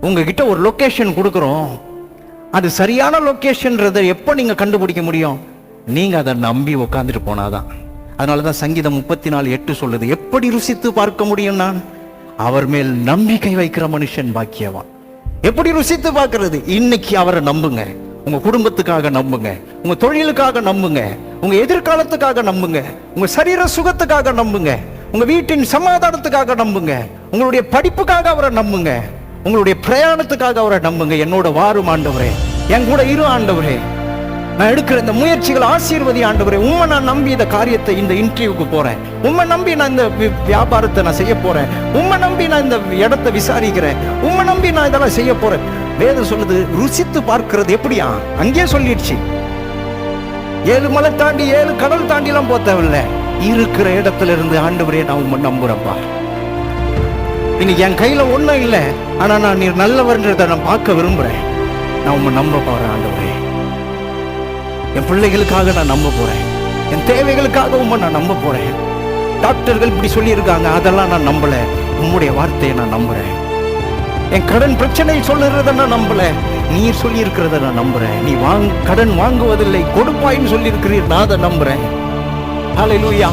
உங்ககிட்ட ஒரு லொகேஷன் கொடுக்குறோம், அது சரியான லொகேஷன்றதை எப்போ நீங்க கண்டுபிடிக்க முடியும்? நீங்க அதை நம்பி உட்காந்துட்டு போனாதான். அதனாலதான் சங்கீதம் 34:8 சொல்லுது, எப்படி ருசித்து பார்க்க முடியும் நான்? அவர் மேல் நம்பிக்கை வைக்கிற மனுஷன் பாக்கியவான். எப்படி ருசித்து பார்க்கிறது? இன்னைக்கு அவரை நம்புங்க. உங்க குடும்பத்துக்காக நம்புங்க, உங்க தொழிலுக்காக நம்புங்க, உங்க எதிர்காலத்துக்காக நம்புங்க, உங்க சரீர சுகத்துக்காக நம்புங்க, உங்க வீட்டின் சமாதானத்துக்காக நம்புங்க, உங்களுடைய படிப்புக்காக அவரை நம்புங்க, உங்களுடைய பிரயாணத்துக்காக அவரை நம்புங்க. என்னோட வாரும் ஆண்டவரே, என் கூட இரு ஆண்டவரே, நான் எடுக்கிற இந்த முயற்சிகள் ஆசீர்வதி ஆண்டவரே. உண்மை நான் நம்பி இந்த காரியத்தை, இந்த இன்டர்வியூக்கு போறேன், உண்மை நம்பி நான் இந்த வியாபாரத்தை நான் செய்ய போறேன், உண்மை நம்பி நான் இந்த இடத்தை விசாரிக்கிறேன், உண்மை நம்பி நான் இதெல்லாம் செய்ய போறேன். வேதம் சொல்லுது, ருசித்து பார்க்கிறது எப்படியா? அங்கேயே சொல்லிடுச்சு, 7 மலை தாண்டி 7 கடல் தாண்டி எல்லாம் போக தேவையில்ல. இருக்கிற இடத்துல இருந்து ஆண்டவரே நான் உண்மை நம்புறப்பா. இன்னைக்கு என் கையில ஒண்ணும் இல்லை, ஆனா நான் நீர் நல்லவர்ன்றதை நான் பார்க்க விரும்புறேன். நான் உண்மை நம்ப போறேன் ஆண்டவரே. என் பிள்ளைகளுக்காக நான் நம்ப போறேன், என் தேவைகளுக்காக உண்மை நான் நம்ப போறேன். டாக்டர்கள் இப்படி சொல்லி இருக்காங்க, அதெல்லாம் நான் நம்பல. உம்முடைய வார்த்தையை நான் நம்புறேன். என் கடன் பிரச்சனை சொல்லுறத நான் நம்பல, நீர் சொல்லி இருக்கிறத நான் நம்புறேன். நீ கடன் வாங்குவதில்லை, கொடுப்பாயின்னு சொல்லி இருக்கிறீர், நான் அதை நம்புறேன். ஹல்லேலூயா.